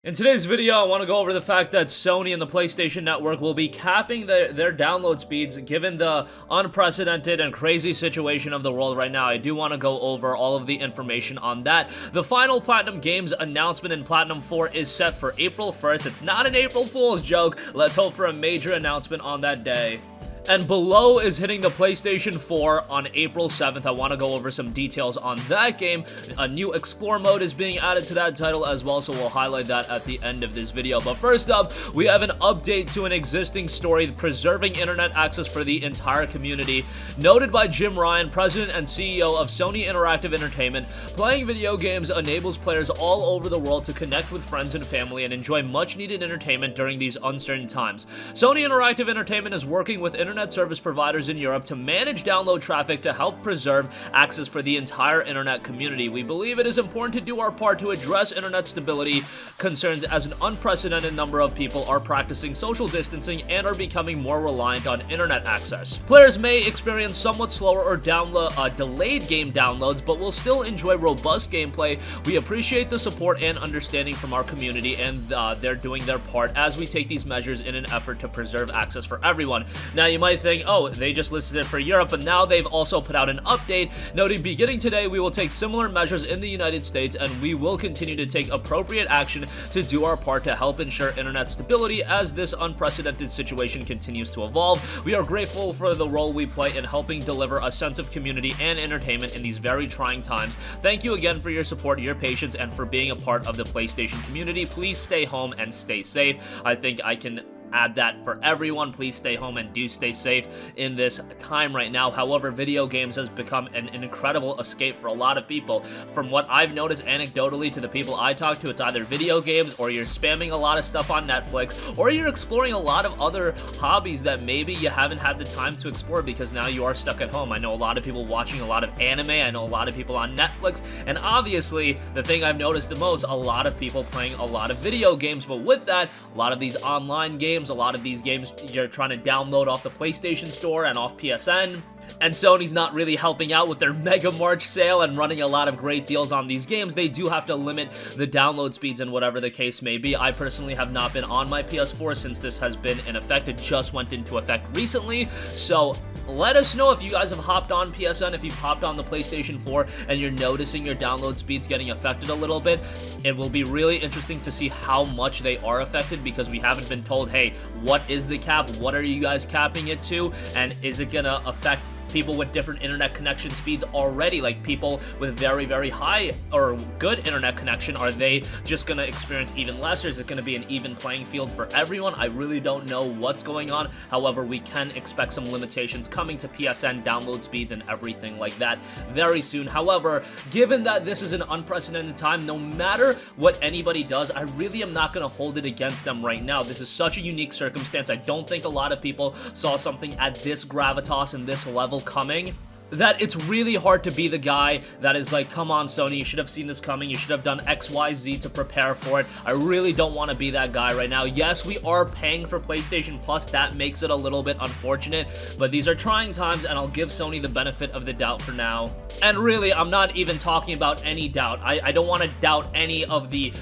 In today's video, I want to go over the fact that Sony and the PlayStation Network will be capping their download speeds given the unprecedented and crazy situation of the world right now. I do want to go over all of the information on that. The final Platinum Games announcement in Platinum 4 is set for April 1st. It's not an April Fool's joke. Let's hope for a major announcement on that day. And Below is hitting the PlayStation 4 on April 7th. I want to go over some details on that game. A new Explore mode is being added to that title as well, so we'll highlight that at the end of this video. But first up, we have an update to an existing story, preserving internet access for the entire community. Noted by Jim Ryan, president and CEO of Sony Interactive Entertainment, playing video games enables players all over the world to connect with friends and family and enjoy much-needed entertainment during these uncertain times. Sony Interactive Entertainment is working with internet service providers in Europe to manage download traffic to help preserve access for the entire internet community. We believe it is important to do our part to address internet stability concerns as an unprecedented number of people are practicing social distancing and are becoming more reliant on internet access. Players may experience somewhat slower or delayed game downloads, but will still enjoy robust gameplay. We appreciate the support and understanding from our community, and they're doing their part as we take these measures in an effort to preserve access for everyone. Now, you might think, oh, they just listed it for Europe, but now they've also put out an update noting beginning today we will take similar measures in the United States, and we will continue to take appropriate action to do our part to help ensure internet stability as this unprecedented situation continues to evolve. We are grateful for the role we play in helping deliver a sense of community and entertainment in these very trying times. Thank you again for your support, your patience, and for being a part of the PlayStation community. Please stay home and stay safe. I think I can add that for everyone. Please stay home and do stay safe in this time right now. However, video games has become an incredible escape for a lot of people. From what I've noticed anecdotally to the people I talk to, it's either video games, or you're spamming a lot of stuff on Netflix, or you're exploring a lot of other hobbies that maybe you haven't had the time to explore because now you are stuck at home. I know a lot of people watching a lot of anime, I know a lot of people on Netflix, and obviously the thing I've noticed the most, a lot of people playing a lot of video games. But with that, a lot of these online games, a lot of these games you're trying to download off the PlayStation Store and off PSN. And Sony's not really helping out with their Mega March sale and running a lot of great deals on these games. They do have to limit the download speeds and whatever the case may be. I personally have not been on my PS4 since this has been in effect. It just went into effect recently, so let us know if you guys have hopped on PSN, if you've hopped on the PlayStation 4 and you're noticing your download speeds getting affected a little bit. It will be really interesting to see how much they are affected because we haven't been told, hey, what is the cap? What are you guys capping it to? And is it gonna affect people with different internet connection speeds already, like people with very, very high or good internet connection? Are they just going to experience even less, or is it going to be an even playing field for everyone? I really don't know what's going on. However, we can expect some limitations coming to PSN download speeds and everything like that very soon. However, given that this is an unprecedented time, no matter what anybody does, I really am not going to hold it against them right now. This is such a unique circumstance. I don't think a lot of people saw something at this gravitas and this level coming, that it's really hard to be the guy that is like, come on Sony, you should have seen this coming, you should have done XYZ to prepare for it. I really don't want to be that guy right now. Yes, we are paying for PlayStation Plus, that makes it a little bit unfortunate, but these are trying times and I'll give Sony the benefit of the doubt for now. And really, I'm not even talking about any doubt. I don't want to doubt any of the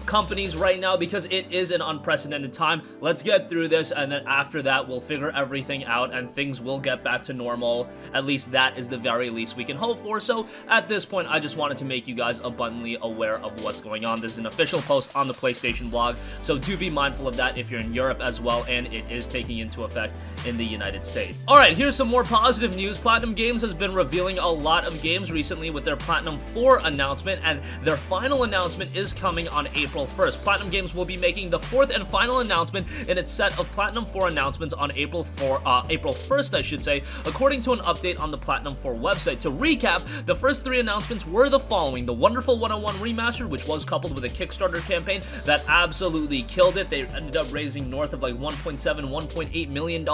companies right now because it is an unprecedented time. Let's get through this, and then after that, we'll figure everything out and things will get back to normal. At least that is the very least we can hope for. So at this point, I just wanted to make you guys abundantly aware of what's going on. This is an official post on the PlayStation blog, so do be mindful of that if you're in Europe as well, and it is taking into effect in the United States. Alright, here's some more positive news. Platinum Games has been revealing a lot of games recently with their Platinum 4 announcement, and their final announcement is coming on April 1st. Platinum Games will be making the fourth and final announcement in its set of Platinum 4 announcements on April 1st, I should say, according to an update on the Platinum 4 website. To recap, the first three announcements were the following: the Wonderful 101 Remastered, which was coupled with a Kickstarter campaign that absolutely killed it. They ended up raising north of like $1.7, $1.8 million,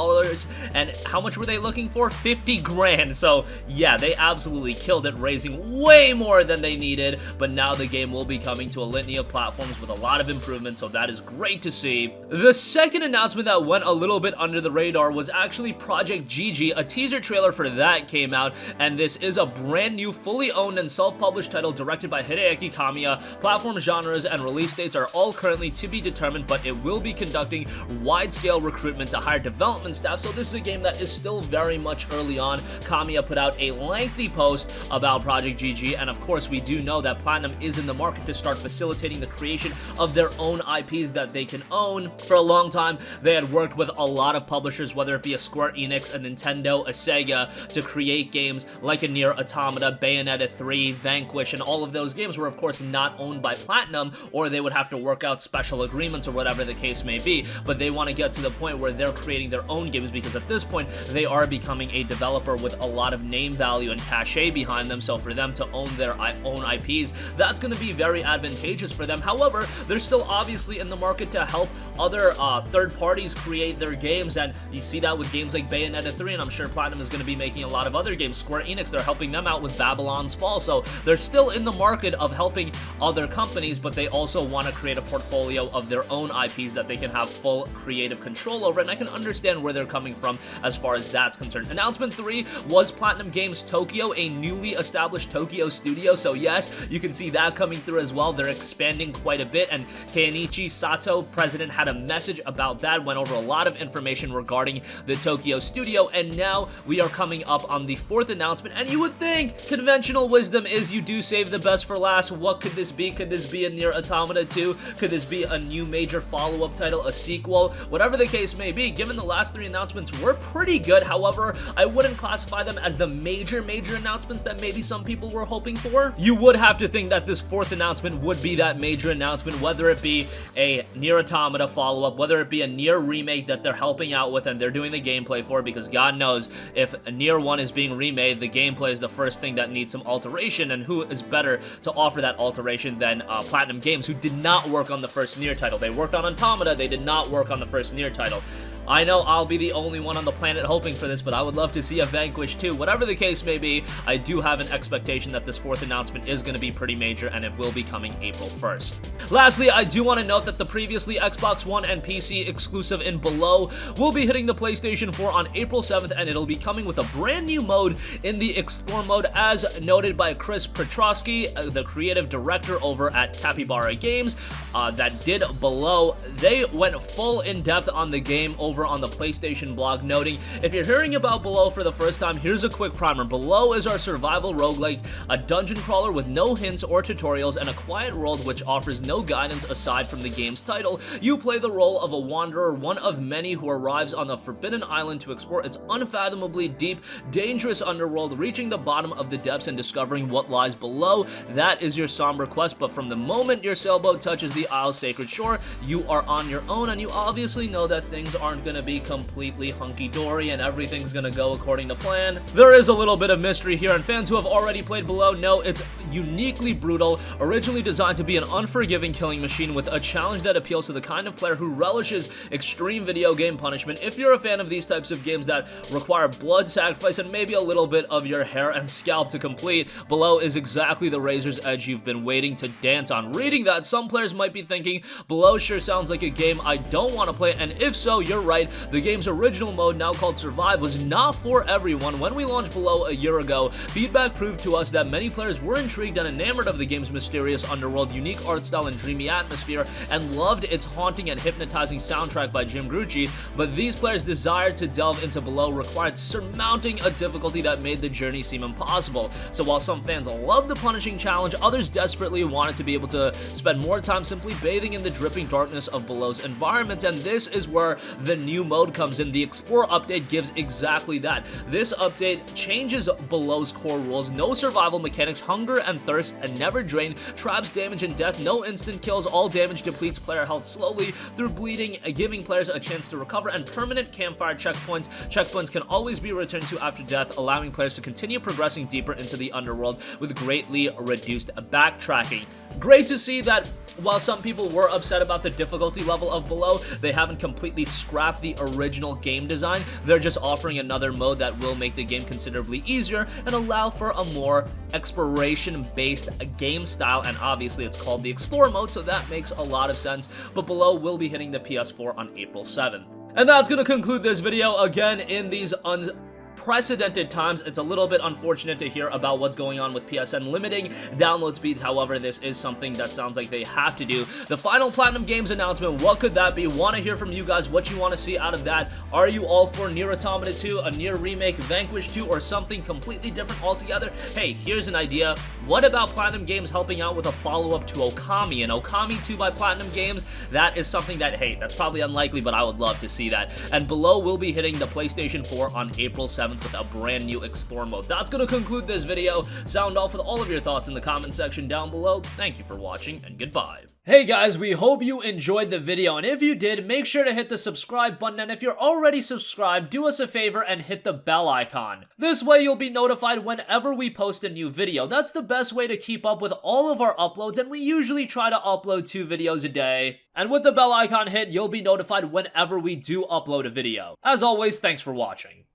and how much were they looking for? 50 grand. So yeah, they absolutely killed it, raising way more than they needed, but now the game will be coming to a litany of platforms with a lot of improvements, so that is great to see. The second announcement that went a little bit under the radar was actually Project GG, a teaser trailer for that came came out, and this is a brand new, fully owned and self-published title directed by Hideaki Kamiya. Platform genres and release dates are all currently to be determined, but it will be conducting wide-scale recruitment to hire development staff, so this is a game that is still very much early on. Kamiya put out a lengthy post about Project GG, and of course we do know that Platinum is in the market to start facilitating the creation of their own IPs that they can own. For a long time, they had worked with a lot of publishers, whether it be a Square Enix, a Nintendo, a Sega, to create games like a Nier Automata, Bayonetta 3, Vanquish, and all of those games were of course not owned by Platinum, or they would have to work out special agreements or whatever the case may be, but they want to get to the point where they're creating their own games, because at this point they are becoming a developer with a lot of name value and cachet behind them, so for them to own their own IPs, that's going to be very advantageous for them. However, they're still obviously in the market to help other third parties create their games, and you see that with games like Bayonetta 3, and I'm sure Platinum is going to be making a lot of other games. Square Enix, they're helping them out with Babylon's Fall, so they're still in the market of helping other companies, but they also want to create a portfolio of their own IPs that they can have full creative control over, and I can understand where they're coming from as far as that's concerned. Announcement 3 was Platinum Games Tokyo, a newly established Tokyo studio, so yes, you can see that coming through as well. They're expanding quite a bit, and Keiichi Sato, president, had a message about that, went over a lot of information regarding the Tokyo studio, and now we are coming up on the 4th announcement, and you would think conventional wisdom is you do save the best for last. What could this be? Could this be a Nier Automata 2? Could this be a new major follow-up title, a sequel? Whatever the case may be, given the last 3 announcements were pretty good. However, I wouldn't classify them as the major announcements that maybe some people were hoping for. You would have to think that this 4th announcement would be that major announcement, whether it be a Nier Automata follow-up, whether it be a Nier remake that they're helping out with and they're doing the gameplay for, because God knows if Nier 1 is being remade, the gameplay is the first thing that needs some alteration, and who is better to offer that alteration than Platinum Games, who did not work on the first Nier title. They worked on Automata, they did not work on the first Nier title. I know I'll be the only one on the planet hoping for this, but I would love to see a Vanquish too. Whatever the case may be, I do have an expectation that this 4th announcement is going to be pretty major, and it will be coming April 1st. Lastly, I do want to note that the previously Xbox One and PC exclusive in Below will be hitting the PlayStation 4 on April 7th, and it'll be coming with a brand new mode in the Explore mode, as noted by Chris Petrosky, the creative director over at Capybara Games, that did Below. They went full in depth on the game over on the PlayStation blog, noting, if you're hearing about Below for the first time, here's a quick primer. Below is our survival roguelike, a dungeon crawler with no hints or tutorials, and a quiet world which offers no guidance aside from the game's title. You play the role of a wanderer, one of many who arrives on the Forbidden Island to explore its unfathomably deep, dangerous underworld, reaching the bottom of the depths and discovering what lies below. That is your somber quest, but from the moment your sailboat touches the Isle's sacred shore, you are on your own, and you obviously know that things aren't gonna be completely hunky-dory and everything's gonna go according to plan. There is a little bit of mystery here, and fans who have already played Below know it's uniquely brutal, originally designed to be an unforgiving killing machine with a challenge that appeals to the kind of player who relishes extreme video game punishment. If you're a fan of these types of games that require blood, sacrifice, and maybe a little bit of your hair and scalp to complete, Below is exactly the razor's edge you've been waiting to dance on. Reading that, some players might be thinking, Below sure sounds like a game I don't want to play, and if so, you're right. The game's original mode, now called Survive, was not for everyone. When we launched Below a year ago, feedback proved to us that many players were intrigued and enamored of the game's mysterious underworld, unique art style, and dreamy atmosphere, and loved its haunting and hypnotizing soundtrack by Jim Grucci, but these players desired to delve into Below required surmounting a difficulty that made the journey seem impossible. So while some fans loved the punishing challenge, others desperately wanted to be able to spend more time simply bathing in the dripping darkness of Below's environment, and this is where the new mode comes in. The Explore update gives exactly that. This update changes Below's core rules: no survival mechanics, hunger and thirst and never drain, traps, damage, and death, no instant kills, all damage depletes player health slowly through bleeding, giving players a chance to recover, and permanent campfire checkpoints. Checkpoints can always be returned to after death, allowing players to continue progressing deeper into the underworld with greatly reduced backtracking. Great to see that while some people were upset about the difficulty level of Below, they haven't completely scrapped the original game design. They're just offering another mode that will make the game considerably easier and allow for a more exploration-based game style, and obviously it's called the Explore mode, so that makes a lot of sense, but Below will be hitting the PS4 on April 7th. And that's going to conclude this video. Again, in these unprecedented times. It's a little bit unfortunate to hear about what's going on with PSN limiting download speeds. However, this is something that sounds like they have to do. The final Platinum Games announcement, what could that be? Want to hear from you guys what you want to see out of that. Are you all for Nier Automata 2, a Nier remake, Vanquish 2, or something completely different altogether? Hey, here's an idea. What about Platinum Games helping out with a follow-up to Okami, and Okami 2 by Platinum Games? That is something that, hey, that's probably unlikely, but I would love to see that. And below, we'll be hitting the PlayStation 4 on April 7th with a brand new Explore mode. That's going to conclude this video. Sound off with all of your thoughts in the comment section down below. Thank you for watching, and goodbye. Hey guys, we hope you enjoyed the video, and if you did, make sure to hit the subscribe button, and if you're already subscribed, do us a favor and hit the bell icon. This way you'll be notified whenever we post a new video. That's the best way to keep up with all of our uploads, and we usually try to upload 2 videos a day. And with the bell icon hit, you'll be notified whenever we do upload a video. As always, thanks for watching.